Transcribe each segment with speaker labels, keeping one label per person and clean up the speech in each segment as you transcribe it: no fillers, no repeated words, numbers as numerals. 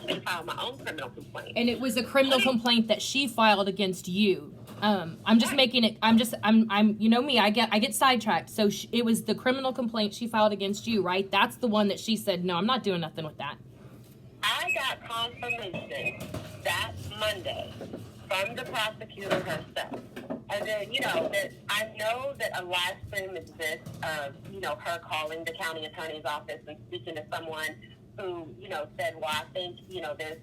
Speaker 1: me to file my own criminal complaint.
Speaker 2: And it was a criminal complaint that she filed against you. I'm just making it. I'm. You know me. I get sidetracked. So it was the criminal complaint she filed against you, right? That's the one that she said, no, I'm not doing nothing with that.
Speaker 1: I got confirmation that Monday from the prosecutor herself. And then, that I know that a live stream exists of, her calling the county attorney's office and speaking to someone who, said, well, I think, there's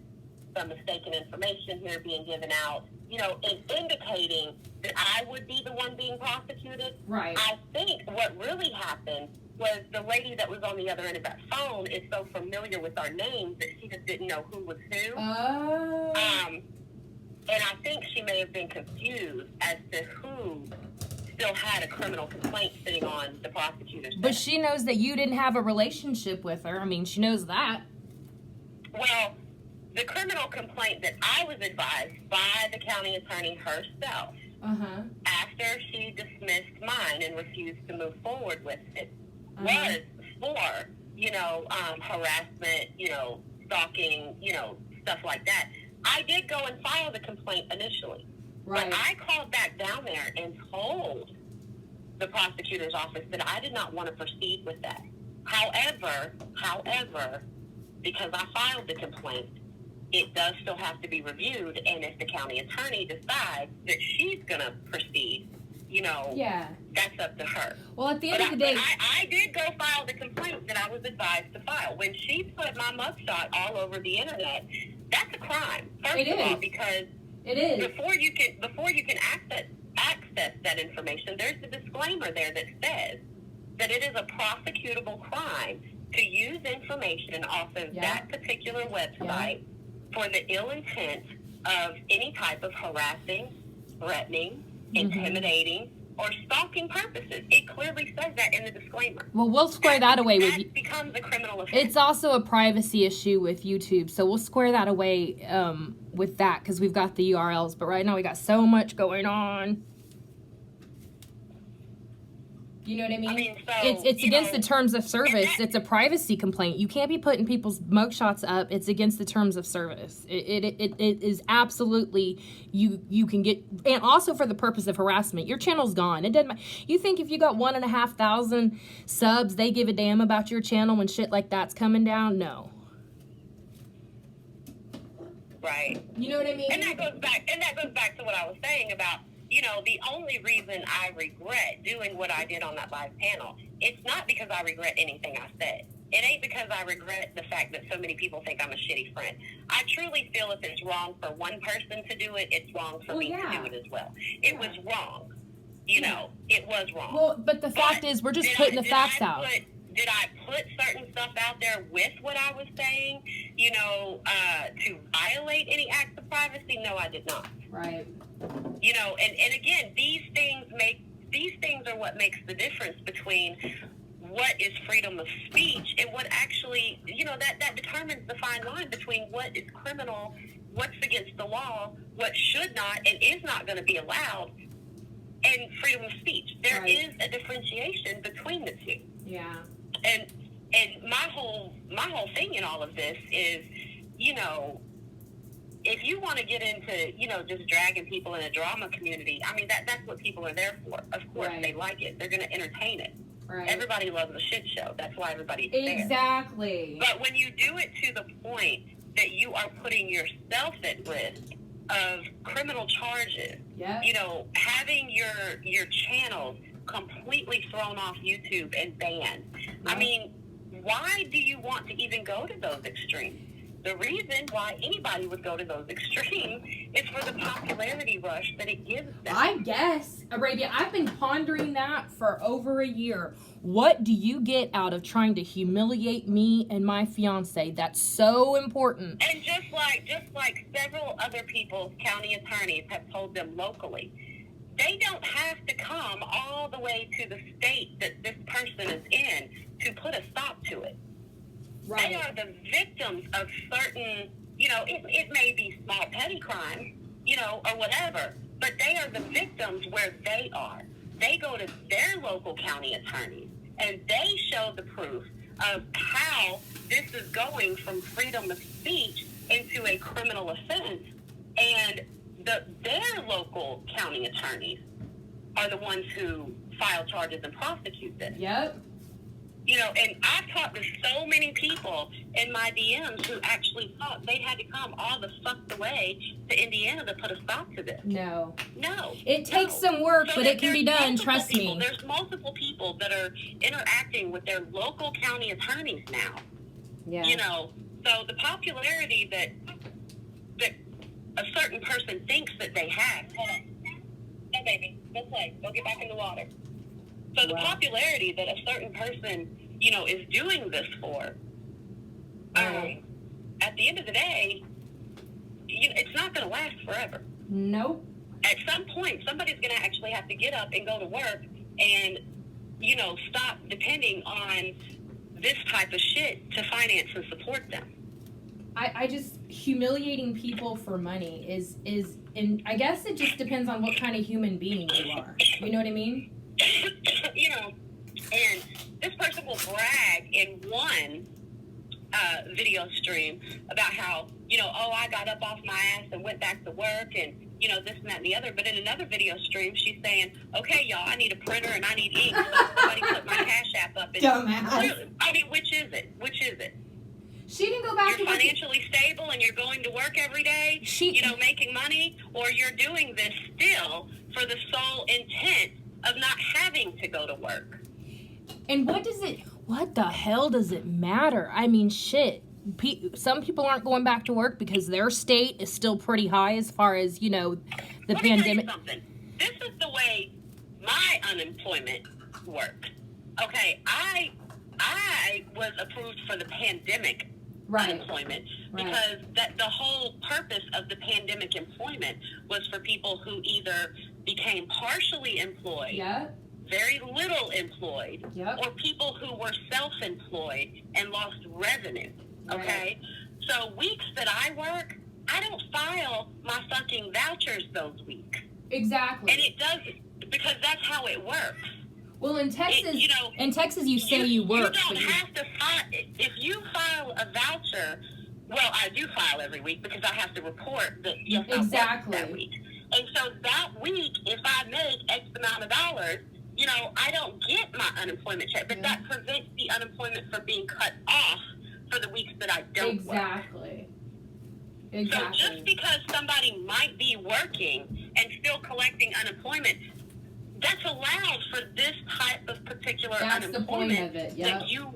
Speaker 1: some mistaken information here being given out, and indicating that I would be the one being prosecuted.
Speaker 2: Right.
Speaker 1: I think what really happened was the lady that was on the other end of that phone is so familiar with our names that she just didn't know who was who.
Speaker 2: Oh.
Speaker 1: And I think she may have been confused as to who still had a criminal complaint sitting on the prosecutor's desk.
Speaker 2: But she knows that you didn't have a relationship with her. I mean, she knows that.
Speaker 1: Well, the criminal complaint that I was advised by the county attorney herself, after she dismissed mine and refused to move forward with it, was for, harassment, stalking, stuff like that. I did go and file the complaint initially.
Speaker 2: Right.
Speaker 1: But I called back down there and told the prosecutor's office that I did not want to proceed with that. However, because I filed the complaint, it does still have to be reviewed, and if the county attorney decides that she's going to proceed, that's up to her.
Speaker 2: Well, at the end of the day...
Speaker 1: I did go file the complaint that I was advised to file. When she put my mugshot all over the internet, that's a crime. First of all, because
Speaker 2: it is.
Speaker 1: Before you can access that information, there's a disclaimer there that says that it is a prosecutable crime to use information off of that particular website for the ill intent of any type of harassing, threatening, intimidating, or stalking purposes. It clearly says that in the disclaimer.
Speaker 2: Well, we'll square that away with you.
Speaker 1: That becomes a criminal offense.
Speaker 2: It's also a privacy issue with YouTube, so we'll square that away with that because we've got the URLs. But right now we got so much going on. You know what I mean?
Speaker 1: So,
Speaker 2: it's against the terms of service. It's a privacy complaint. You can't be putting people's mugshots up. It's against the terms of service. It is absolutely, you can get, and also for the purpose of harassment. Your channel's gone. It doesn't matter. You think if you got 1,500 subs, they give a damn about your channel when shit like that's coming down? No.
Speaker 1: Right.
Speaker 2: You know what I mean?
Speaker 1: And that goes back to what I was saying about, the only reason I regret doing what I did on that live panel, it's not because I regret anything I said. It ain't because I regret the fact that so many people think I'm a shitty friend. I truly feel if it's wrong for one person to do it, it's wrong for me to do it as well. It was wrong. It was wrong.
Speaker 2: Well, but the fact is, we're just putting the facts out.
Speaker 1: Did I put certain stuff out there with what I was saying, to violate any acts of privacy? No, I did not.
Speaker 2: Right.
Speaker 1: And again, these things are what makes the difference between what is freedom of speech and what actually, that determines the fine line between what is criminal, what's against the law, what should not and is not going to be allowed, and freedom of speech. There is a differentiation between the two.
Speaker 2: Yeah.
Speaker 1: And my whole thing in all of this is, if you want to get into, just dragging people in a drama community, I mean, that's what people are there for. Of course, they like it. They're going to entertain it.
Speaker 2: Right.
Speaker 1: Everybody loves a shit show. That's why everybody's there.
Speaker 2: Exactly.
Speaker 1: But when you do it to the point that you are putting yourself at risk of criminal charges, having your channels completely thrown off YouTube and banned, I mean, why do you want to even go to those extremes? The reason why anybody would go to those extremes is for the popularity rush that it gives them.
Speaker 2: I guess, Arabia, I've been pondering that for over a year. What do you get out of trying to humiliate me and my fiance? That's so important.
Speaker 1: And just like several other people's county attorneys have told them locally, they don't have to come all the way to the state that this person is in to put a stop to it. Right. They are the victims of certain, it may be small petty crimes, or whatever, but they are the victims where they are. They go to their local county attorneys, and they show the proof of how this is going from freedom of speech into criminal offense, and their local county attorneys are the ones who file charges and prosecute this.
Speaker 2: Yep.
Speaker 1: You know, and I've talked to so many people in my DMs who actually thought they had to come all the fucked away to Indiana to put a stop to this.
Speaker 2: No.
Speaker 1: It
Speaker 2: takes some work, but it can be done, trust me.
Speaker 1: There's multiple people that are interacting with their local county attorneys now.
Speaker 2: Yeah.
Speaker 1: You know, so the popularity that a certain person thinks that they have. Hold on. No, baby. Go play. Go get back in the water. So the popularity that a certain person, you know, is doing this for, at the end of the day, you know, it's not going to last forever.
Speaker 2: Nope.
Speaker 1: At some point, somebody's going to actually have to get up and go to work and, you know, stop depending on this type of shit to finance and support them.
Speaker 2: I just, humiliating people for money is, and I guess it just depends on what kind of human being you are. You know what I mean?
Speaker 1: You know, and this person will brag in one video stream about how, you know, oh, I got up off my ass and went back to work and, you know, this and that and the other. But in another video stream, she's saying, okay, y'all, I need a printer and I need ink. So somebody put my Cash App up. And
Speaker 2: dumbass.
Speaker 1: I mean, which is it?
Speaker 2: She didn't go back
Speaker 1: You're financially stable and you're going to work every day, you know, making money, or you're doing this still for the sole intent of not having to go to work.
Speaker 2: And what the hell does it matter? I mean, shit. Some people aren't going back to work because their state is still pretty high as far as, you know, the
Speaker 1: Let
Speaker 2: pandemic.
Speaker 1: Me tell you something. This is the way my unemployment works. Okay, I was approved for the pandemic unemployment because the whole purpose of the pandemic employment was for people who either became partially employed, very little employed, or people who were self-employed and lost revenue. Okay? So weeks that I work, I don't file my fucking vouchers those weeks.
Speaker 2: Exactly.
Speaker 1: And it does, because that's how it works.
Speaker 2: Well, in Texas, you say
Speaker 1: you
Speaker 2: work.
Speaker 1: You don't have to file. If you file a voucher, well, I do file every week because I have to report that, yes, I worked that week. And so that week, if I make X amount of dollars, you know, I don't get my unemployment check. But that prevents the unemployment from being cut off for the weeks that I don't work. So just because somebody might be working and still collecting unemployment, that's allowed for this type of particular unemployment that you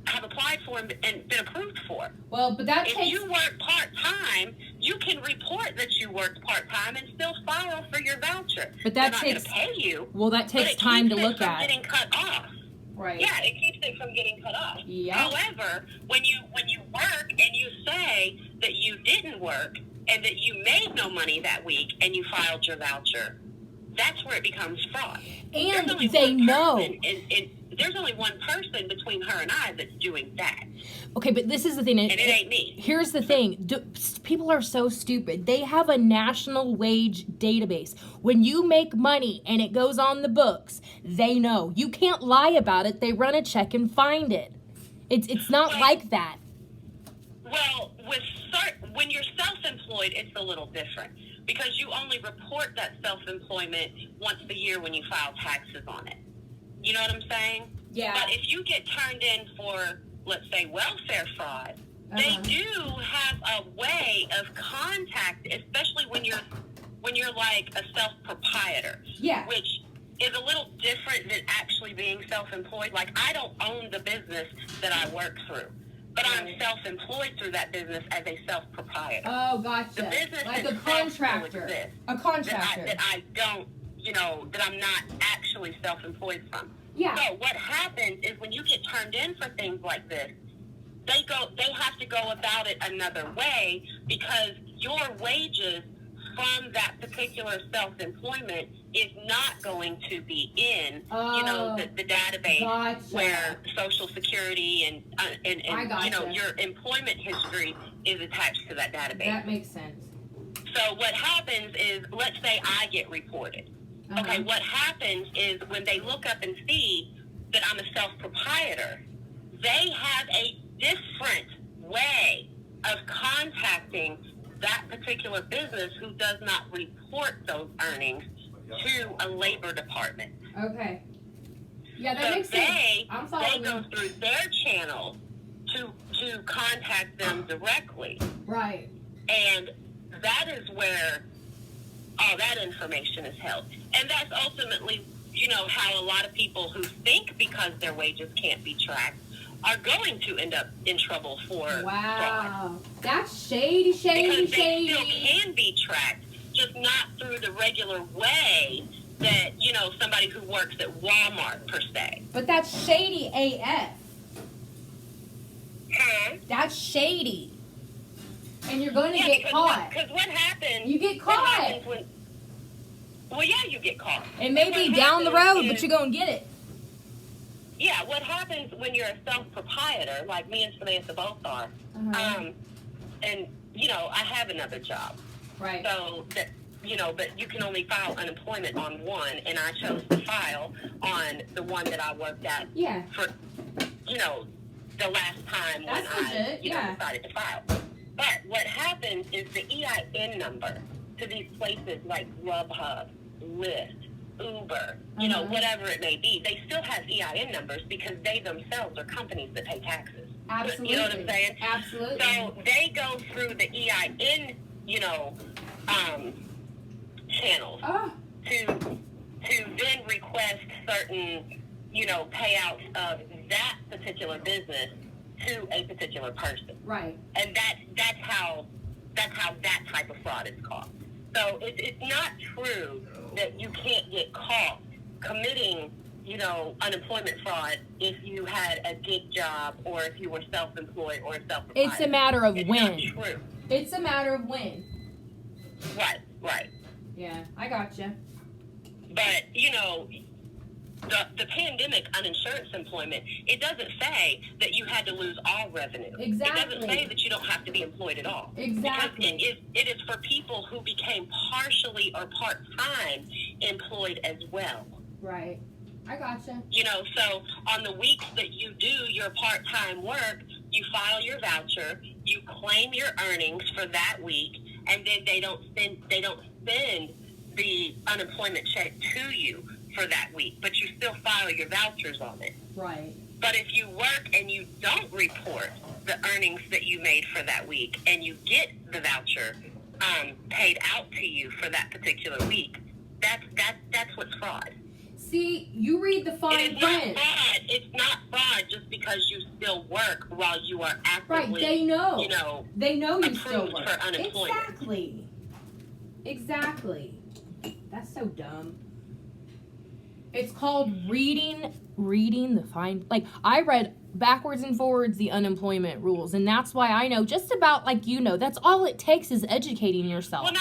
Speaker 1: have applied for and been approved for.
Speaker 2: Well, but that
Speaker 1: if you work part-time, you can report that you worked part-time and still file for your voucher.
Speaker 2: But that
Speaker 1: They're not going to pay you.
Speaker 2: Well, that takes time to look at.
Speaker 1: Getting cut off.
Speaker 2: Right.
Speaker 1: Yeah, it keeps it from getting cut off.
Speaker 2: Yep.
Speaker 1: However, when you work and you say that you didn't work and that you made no money that week and you filed your voucher, that's where it becomes fraud.
Speaker 2: And they know.
Speaker 1: There's only one person between her and I that's doing that.
Speaker 2: Okay, but this is the thing.
Speaker 1: And it ain't me.
Speaker 2: Here's the thing. People are so stupid. They have a national wage database. When you make money and it goes on the books, they know. You can't lie about it. They run a check and find it. It's not like that.
Speaker 1: Well, when you're self-employed, it's a little different. Because you only report that self-employment once a year when you file taxes on it. You know what I'm saying?
Speaker 2: Yeah.
Speaker 1: But if you get turned in for, let's say, welfare fraud, they do have a way of contact, especially when you're like a self-proprietor.
Speaker 2: Yeah.
Speaker 1: Which is a little different than actually being self-employed. Like, I don't own the business that I work through. But I'm self-employed through that business as a self-proprietor.
Speaker 2: Oh, gotcha.
Speaker 1: The business
Speaker 2: like a contractor. A contractor.
Speaker 1: That I don't, you know, that I'm not actually self-employed from.
Speaker 2: Yeah.
Speaker 1: So what happens is when you get turned in for things like this, they have to go about it another way because your wages from that particular self-employment is not going to be in, you know, the database where Social Security and you know, your employment history is attached to that database.
Speaker 2: That makes sense.
Speaker 1: So what happens is, let's say I get reported. Okay, what happens is when they look up and see that I'm a self-proprietor, they have a different way of contacting that particular business who does not report those earnings to a labor department.
Speaker 2: Okay. Yeah, that
Speaker 1: So
Speaker 2: makes sense.
Speaker 1: they
Speaker 2: I'm
Speaker 1: go through their channel to contact them directly.
Speaker 2: Right.
Speaker 1: And that is where all that information is held. And that's ultimately, how a lot of people who think because their wages can't be tracked are going to end up in trouble for fraud.
Speaker 2: That's shady.
Speaker 1: Because they still can be tracked, just not through the regular way that, somebody who works at Walmart, per se.
Speaker 2: But that's shady AF.
Speaker 1: Huh?
Speaker 2: That's shady. And you're going to get caught.
Speaker 1: Because what happens...
Speaker 2: You get caught.
Speaker 1: You get caught.
Speaker 2: It may be down the road, but you're going to get it.
Speaker 1: Yeah, what happens when you're a self-proprietor, like me and Samantha both are, and, I have another job.
Speaker 2: Right.
Speaker 1: So, that, but you can only file unemployment on one, and I chose to file on the one that I worked at for, the last time when I decided to file. But what happens is the EIN number to these places like Grubhub, Lyft, Uber, whatever it may be, they still have EIN numbers because they themselves are companies that pay taxes.
Speaker 2: Absolutely.
Speaker 1: You know what I'm saying?
Speaker 2: Absolutely.
Speaker 1: So they go through the EIN, channels to then request certain, payouts of that particular business to a particular person.
Speaker 2: Right.
Speaker 1: And that's how that type of fraud is caught. So it's not true that you can't get caught committing, unemployment fraud if you had a gig job or if you were self-employed or self-proprietor.
Speaker 2: It's a matter of when.
Speaker 1: It's not true.
Speaker 2: It's a matter of when.
Speaker 1: Right.
Speaker 2: Yeah, I gotcha.
Speaker 1: But, the pandemic uninsurance employment, it doesn't say that you had to lose all revenue.
Speaker 2: Exactly.
Speaker 1: It doesn't say that you don't have to be employed at all.
Speaker 2: Exactly.
Speaker 1: Because it is for people who became partially or part-time employed as well.
Speaker 2: Right. I gotcha.
Speaker 1: So on the weeks that you do your part-time work, you file your voucher, you claim your earnings for that week, and then they don't send the unemployment check to you for that week, but you still file your vouchers on it.
Speaker 2: Right.
Speaker 1: But if you work and you don't report the earnings that you made for that week and you get the voucher paid out to you for that particular week, that's what's fraud.
Speaker 2: See, you read the fine print.
Speaker 1: It's not fraud just because you still work while you are actively,
Speaker 2: right, they know. They know you still work.
Speaker 1: For unemployment.
Speaker 2: Exactly. That's so dumb. It's called reading the fine. Like, I read backwards and forwards the unemployment rules, and that's why I know just about, that's all it takes is educating yourself.
Speaker 1: Well,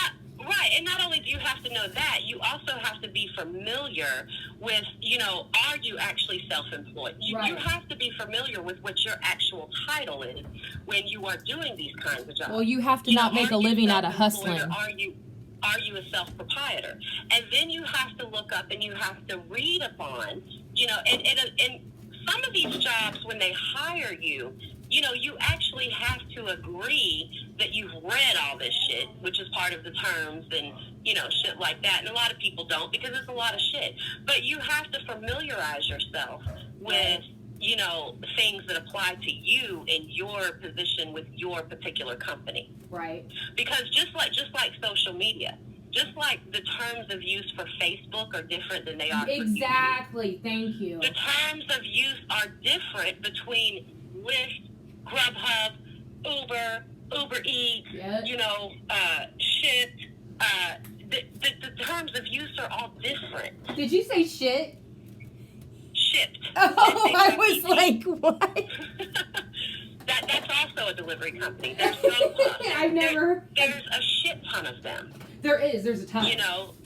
Speaker 1: right, and not only do you have to know that, you also have to be familiar with, are you actually self-employed? You have to be familiar with what your actual title is when you are doing these kinds of jobs.
Speaker 2: Well, you have to not make a living out of hustling.
Speaker 1: Are you a self-proprietor? And then you have to look up and you have to read upon, and some of these jobs, when they hire you, you actually have to agree that you've read all this shit, which is part of the terms and, shit like that. And a lot of people don't because it's a lot of shit. But you have to familiarize yourself with, things that apply to you in your position with your particular company.
Speaker 2: Right.
Speaker 1: Because just like social media, just like the terms of use for Facebook are different than they are for
Speaker 2: Exactly. Thank you.
Speaker 1: The terms of use are different between Lyft, Grubhub, Uber Eats, Shipt. The terms of use are all different.
Speaker 2: Did you say shit?
Speaker 1: Shipt.
Speaker 2: Oh, I was like, what?
Speaker 1: That's also a delivery company. There's There's a shit ton of them.
Speaker 2: There's a ton.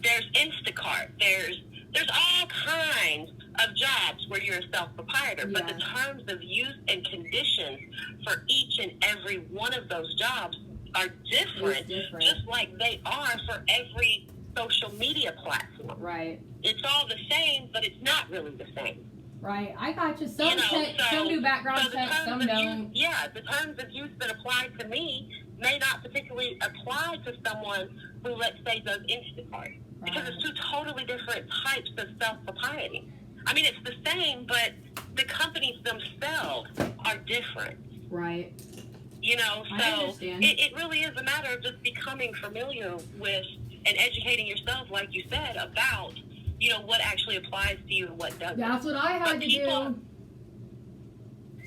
Speaker 1: There's Instacart. There's all kinds of jobs where you're a self-proprietor, but the terms of use and conditions for each and every one of those jobs are different. Just like they are for every social media platform.
Speaker 2: Right.
Speaker 1: It's all the same, but it's not really the same.
Speaker 2: Right. I got you. Some do background checks, some don't.
Speaker 1: The terms of use that apply to me may not particularly apply to someone who, let's say, does Instacart. Because it's two totally different types of self-propriety. I mean, it's the same, but the companies themselves are different.
Speaker 2: Right.
Speaker 1: You know,
Speaker 2: I
Speaker 1: so
Speaker 2: understand.
Speaker 1: it really is a matter of just becoming familiar with and educating yourself, like you said, about, you know, what actually applies to you and what doesn't.
Speaker 2: That's what I had to do.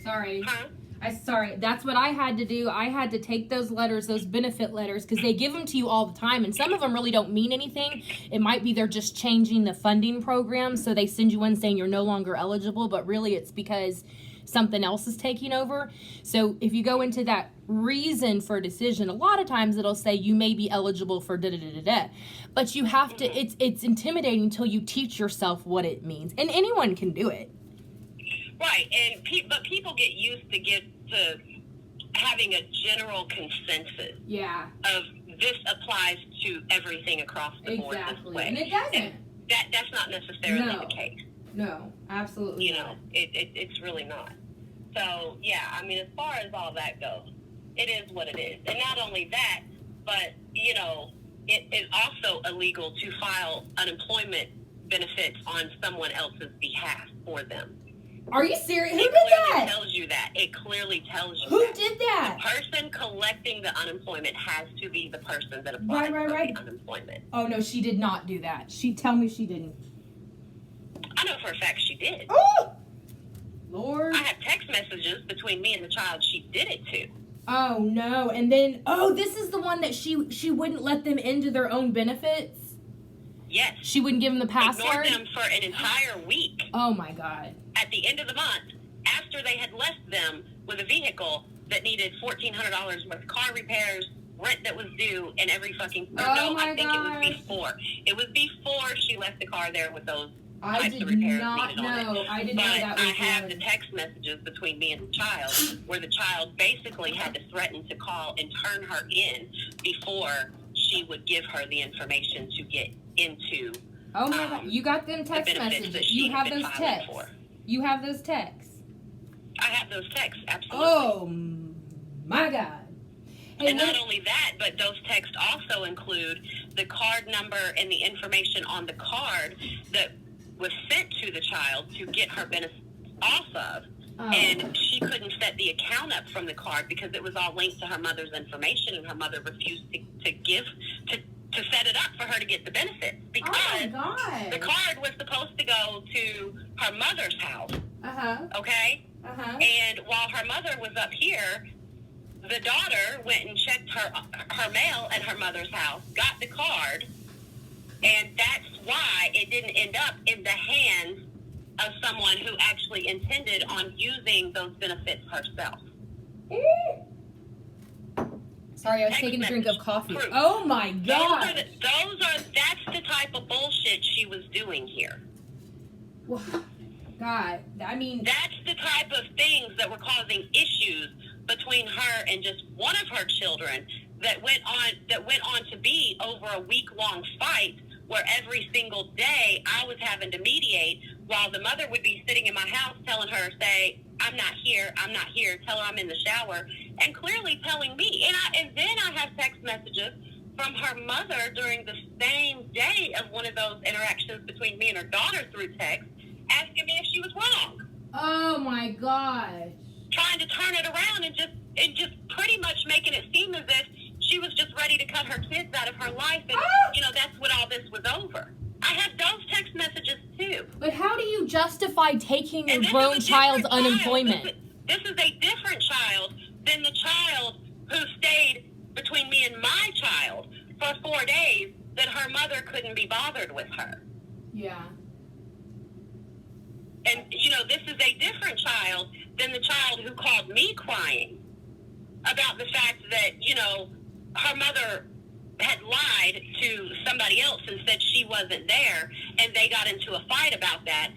Speaker 2: Sorry.
Speaker 1: Huh?
Speaker 2: That's what I had to do. I had to take those letters, those benefit letters, because they give them to you all the time, and some of them really don't mean anything. It might be they're just changing the funding program, so they send you one saying you're no longer eligible, but really it's because something else is taking over. So if you go into that reason for a decision, a lot of times it'll say you may be eligible for da-da-da-da-da. But you have to, it's intimidating until you teach yourself what it means. And anyone can do it.
Speaker 1: Right, and but people get used to having a general consensus.
Speaker 2: Yeah.
Speaker 1: Of this applies to everything across the board this way.
Speaker 2: And it doesn't.
Speaker 1: And that's not necessarily the case.
Speaker 2: No, absolutely.
Speaker 1: You know, it's really not. So yeah, I mean, as far as all that goes, it is what it is. And not only that, but you know, it is also illegal to file unemployment benefits on someone else's behalf for them.
Speaker 2: Are you serious? Who
Speaker 1: It
Speaker 2: did
Speaker 1: clearly
Speaker 2: that?
Speaker 1: tells you that. It clearly tells you
Speaker 2: Who
Speaker 1: that.
Speaker 2: did that?
Speaker 1: The person collecting the unemployment has to be the person that applies for the unemployment.
Speaker 2: Oh, no, she did not do that. Tell me she didn't.
Speaker 1: I know for a fact she did.
Speaker 2: Oh! Lord.
Speaker 1: I have text messages between me and the child she did it to.
Speaker 2: Oh, no. And then, this is the one that she wouldn't let them into their own benefits?
Speaker 1: Yes.
Speaker 2: She wouldn't give them the password?
Speaker 1: Ignored them for an entire week.
Speaker 2: Oh, my God.
Speaker 1: At the end of the month, after they had left them with a vehicle that needed $1,400 worth of car repairs, rent that was due, and every fucking... I think it was before. It was before she left the car there with those types of repairs needed on it.
Speaker 2: I didn't know that was
Speaker 1: I have the text messages between me and the child where the child basically had to threaten to call and turn her in before she would give her the information to get into...
Speaker 2: Oh, my God. You got them text messages. You have those texts. You have those texts.
Speaker 1: I have those texts, absolutely.
Speaker 2: Oh, my God. Hey,
Speaker 1: and not only that, but those texts also include the card number and the information on the card that was sent to the child to get her benefits off of. Oh. And she couldn't set the account up from the card because it was all linked to her mother's information, and her mother refused to set it up for her to get the benefits because the card was supposed to go to her mother's house. Okay? And while her mother was up here, the daughter went and checked her mail at her mother's house, got the card, and that's why it didn't end up in the hands of someone who actually intended on using those benefits herself.
Speaker 2: Sorry, I was taking a drink of coffee. Proof. Oh my God!
Speaker 1: That's the type of bullshit she was doing here.
Speaker 2: Well, God, I mean,
Speaker 1: that's the type of things that were causing issues between her and just one of her children that went on to be over a week-long fight where every single day I was having to mediate while the mother would be sitting in my house telling her, say, I'm not here, tell her I'm in the shower, and clearly telling me. And then I have text messages from her mother during the same day of one of those interactions between me and her daughter through text, asking me if she was wrong.
Speaker 2: Oh my gosh.
Speaker 1: Trying to turn it around and just pretty much making it seem as if she was just ready to cut her kids out of her life, and that's what all this was over. I have those text messages too.
Speaker 2: But how do you justify taking your grown child's unemployment?
Speaker 1: This is a different child than the child who stayed between me and my child for 4 days that her mother couldn't be bothered with her.
Speaker 2: Yeah.
Speaker 1: And, this is a different child than the child who called me crying about the fact that, her mother had lied to somebody else and said she wasn't there, and they got into a fight about that,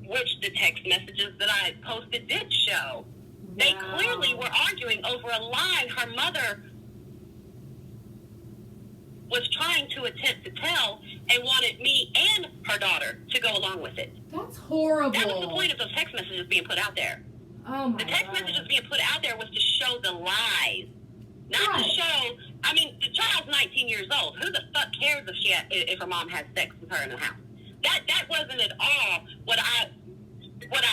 Speaker 1: which the text messages that I posted did show. Wow. They clearly were arguing over a lie her mother was trying to attempt to tell and wanted me and her daughter to go along with it.
Speaker 2: That's horrible.
Speaker 1: That was the point of those text messages being put out there.
Speaker 2: Oh my
Speaker 1: The text messages being put out there was to show the lies Not
Speaker 2: Right.
Speaker 1: to show, I mean, the child's 19 years old. Who the fuck cares if her mom has sex with her in the house? That wasn't at all what I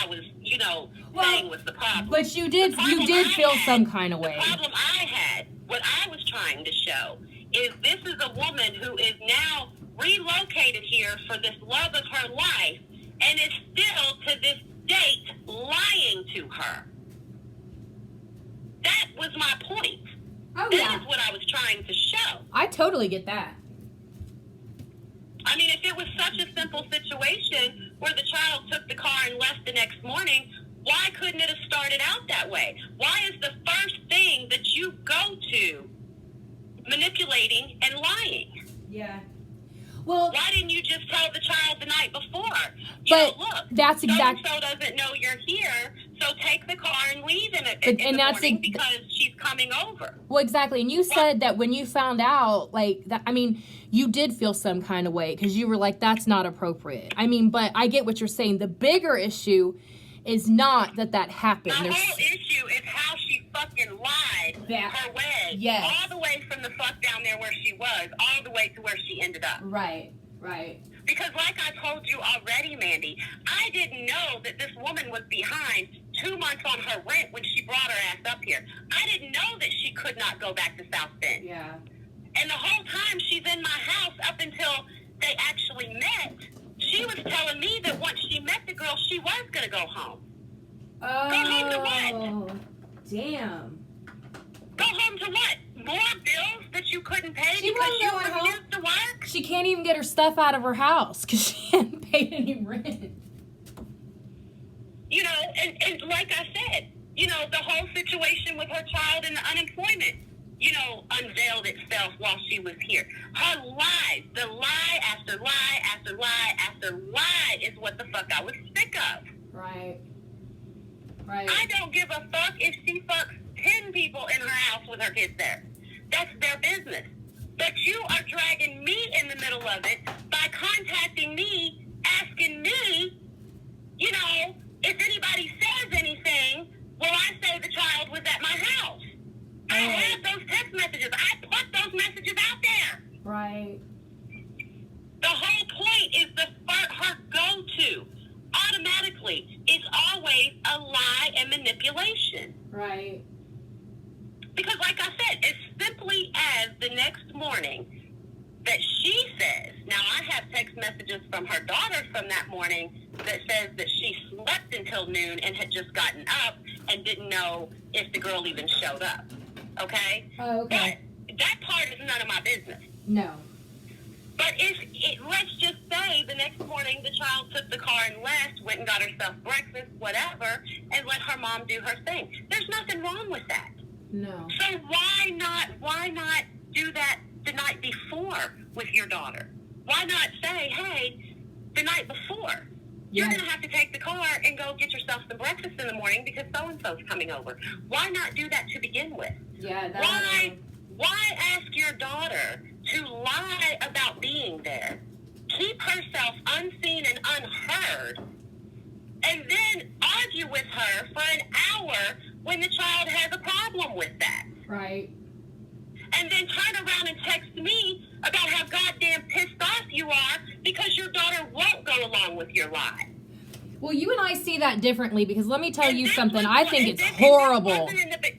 Speaker 1: was, saying was the problem.
Speaker 2: But you did feel some kind of way.
Speaker 1: The problem I had, what I was trying to show, is this is a woman who is now relocated here for this love of her life and is still to this date lying to her. That was my point.
Speaker 2: Oh,
Speaker 1: That
Speaker 2: yeah.
Speaker 1: is what I was trying to show.
Speaker 2: I totally get that.
Speaker 1: I mean, if it was such a simple situation where the child took the car and left the next morning, why couldn't it have started out that way? Why is the first thing that you go to manipulating and lying?
Speaker 2: Yeah. Well,
Speaker 1: Why didn't you just tell the child the night before? Look,
Speaker 2: that's exactly.
Speaker 1: so doesn't know you're here, so take the car and leave in
Speaker 2: And
Speaker 1: the
Speaker 2: that's
Speaker 1: morning because she's coming over.
Speaker 2: Well, exactly. And you said that when you found out, like, that, I mean, you did feel some kind of way because you were like, that's not appropriate. I mean, but I get what you're saying. The bigger issue is not that happened.
Speaker 1: The whole issue is how she fucking lied her way.
Speaker 2: Yes.
Speaker 1: All the way from the fuck down there where she was, all the way to where she ended up.
Speaker 2: Right.
Speaker 1: Because like I told you already, Mandy, I didn't know that this woman was behind 2 months on her rent when she brought her ass up here. I didn't know that she could not go back to South Bend.
Speaker 2: Yeah.
Speaker 1: And the whole time she's in my house up until they actually met, she was telling me that once she met the girl, she was going to go home.
Speaker 2: Oh.
Speaker 1: Go home to what?
Speaker 2: Damn.
Speaker 1: Go home to what? More bills that you couldn't pay
Speaker 2: She
Speaker 1: because
Speaker 2: wasn't
Speaker 1: you
Speaker 2: going home.
Speaker 1: refused to work?
Speaker 2: She can't even get her stuff out of her house because she hadn't paid any rent.
Speaker 1: And like I said, the whole situation with her child and the unemployment, unveiled itself while she was here. Her lies, the lie after lie after lie after lie is what the fuck I was sick of.
Speaker 2: Right.
Speaker 1: I don't give a fuck if she fucks 10 people in her house with her kids there. That's their business. But you are dragging me in the middle of it by contacting me, asking me, if anybody says anything, will I say the child was at my house? I have those text messages. I put those messages out there.
Speaker 2: Right.
Speaker 1: The whole point is her go-to automatically is always a lie and manipulation.
Speaker 2: Right.
Speaker 1: Because like I said, as simply as the next morning that she says, now I have text messages from her daughter from that morning that says that she slept until noon and had just gotten up and didn't know if the girl even showed up. Okay?
Speaker 2: Oh, okay.
Speaker 1: But that part is none of my business.
Speaker 2: No.
Speaker 1: But let's just say the next morning the child took the car and left, went and got herself breakfast, whatever, and let her mom do her thing. There's nothing wrong with that.
Speaker 2: No.
Speaker 1: So why not do that the night before with your daughter? Why not say, hey, the night before, you're going to have to take the car and go get yourself some breakfast in the morning because so-and-so's coming over. Why not do that to begin with?
Speaker 2: Yeah.
Speaker 1: Why ask your daughter to lie about being there, keep herself unseen and unheard, and then argue with her for an hour when the child has a problem with that?
Speaker 2: Right.
Speaker 1: And then turn around and text me about how goddamn pissed off you are because your daughter won't go along with your lie.
Speaker 2: Well, you and I see that differently because let me tell
Speaker 1: And
Speaker 2: you
Speaker 1: this
Speaker 2: something.
Speaker 1: was-
Speaker 2: I think
Speaker 1: and
Speaker 2: it's
Speaker 1: this-
Speaker 2: horrible.
Speaker 1: and this wasn't in the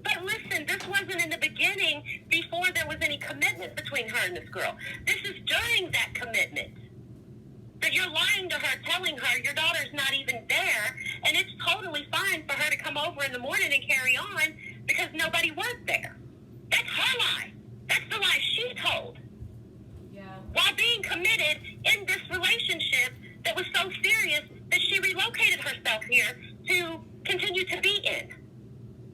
Speaker 1: But listen, this wasn't in the beginning before there was any commitment between her and this girl. This is during that commitment. That you're lying to her, telling her your daughter's not even there, and it's totally fine for her to come over in the morning and carry on because nobody was there. That's her lie. That's the lie she told.
Speaker 2: Yeah.
Speaker 1: While being committed in this relationship that was so serious that she relocated herself here to continue to be in.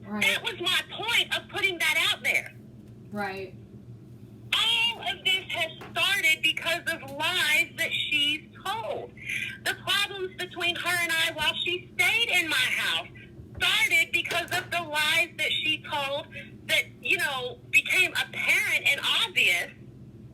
Speaker 2: Right.
Speaker 1: That was my point of putting that out there.
Speaker 2: Right.
Speaker 1: All of this has started because of lies that she's told. The problems between her and I while she stayed in my house started because of the lies that she told that, became apparent and obvious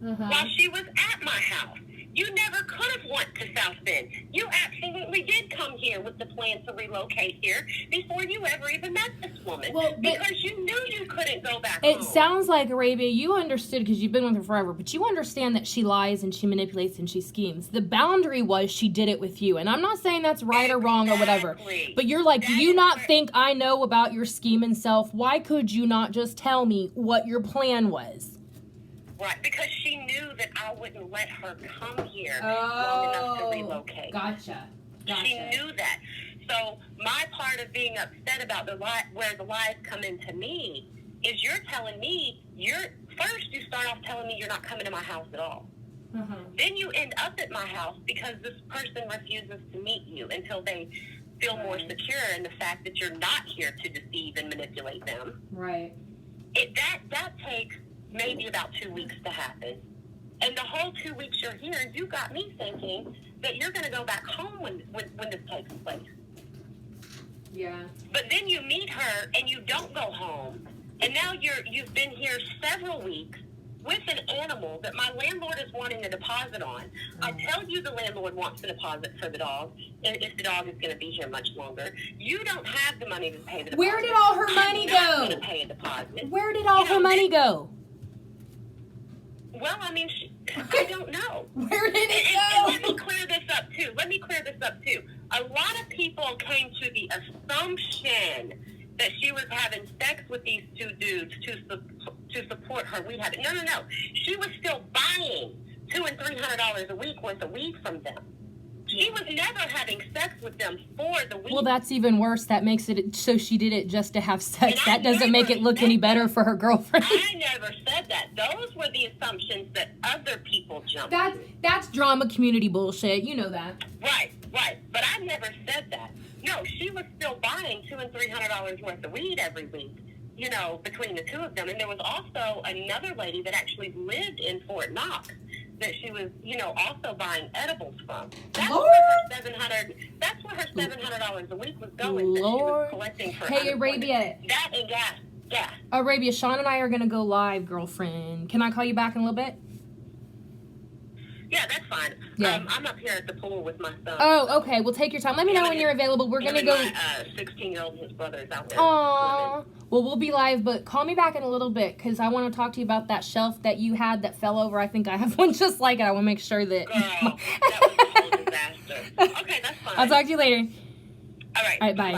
Speaker 1: while she was at my house. You never could have went to South Bend. You absolutely did come here with the plan to relocate here before you ever even met this woman.
Speaker 2: Well,
Speaker 1: because you knew you couldn't go back
Speaker 2: it
Speaker 1: home.
Speaker 2: sounds like, Arabia, you understood because you've been with her forever, but you understand that she lies and she manipulates and she schemes. The boundary was she did it with you. And I'm not saying that's right or wrong or whatever. But you're like, do you not think I know about your scheming self? Why could you not just tell me what your plan was?
Speaker 1: Right, because she knew that I wouldn't let her come here long enough to relocate.
Speaker 2: Gotcha.
Speaker 1: She knew that. So my part of being upset about where the lies come into me is you're telling me, first you start off telling me you're not coming to my house at all.
Speaker 2: Uh-huh.
Speaker 1: Then you end up at my house because this person refuses to meet you until they feel more secure in the fact that you're not here to deceive and manipulate them.
Speaker 2: Right.
Speaker 1: That takes maybe about 2 weeks to happen. And the whole 2 weeks you're here, you got me thinking that you're going to go back home when this takes place.
Speaker 2: Yeah.
Speaker 1: But then you meet her and you don't go home. And now you've been here several weeks with an animal that my landlord is wanting a deposit on. I tell you the landlord wants the deposit for the dog, and if the dog is going to be here much longer. You don't have the money to pay the deposit.
Speaker 2: Where did all her money go?
Speaker 1: I'm not going to pay a deposit.
Speaker 2: Where did all her money go?
Speaker 1: Well, I mean, I don't know.
Speaker 2: Where did it
Speaker 1: And
Speaker 2: go?
Speaker 1: let me clear this up, too. A lot of people came to the assumption that she was having sex with these two dudes to support her weed habit. No. She was still buying $200 and $300 a week worth of weed from them. She was never having sex with them for the weed.
Speaker 2: Well, that's even worse. That makes it so she did it just to have sex. That doesn't make it look any better for her girlfriend.
Speaker 1: I never said that. Those were the assumptions that other people jumped to.
Speaker 2: That's drama community bullshit. You know that.
Speaker 1: Right. But I never said that. No, she was still buying $200 and $300 worth of weed every week, between the two of them. And there was also another lady that actually lived in Fort Knox that she was, also buying edibles from. That's where her $700 a week was going. That she was collecting for
Speaker 2: Hey, Arabia.
Speaker 1: That and gas.
Speaker 2: Arabia, Sean and I are gonna go live, girlfriend. Can I call you back in a little bit?
Speaker 1: Yeah, that's fine.
Speaker 2: Yeah.
Speaker 1: I'm up here at the pool with my son.
Speaker 2: Oh, okay. Well, take your time. Let me know when you're available. We're gonna go.
Speaker 1: My 16-year-old and his brother is out there.
Speaker 2: Aww. Well, we'll be live, but call me back in a little bit because I want to talk to you about that shelf that you had that fell over. I think I have one just like it. I want to make sure that.
Speaker 1: Girl, that was a whole disaster. Okay, that's fine.
Speaker 2: I'll talk to you later.
Speaker 1: All right.
Speaker 2: All right, bye.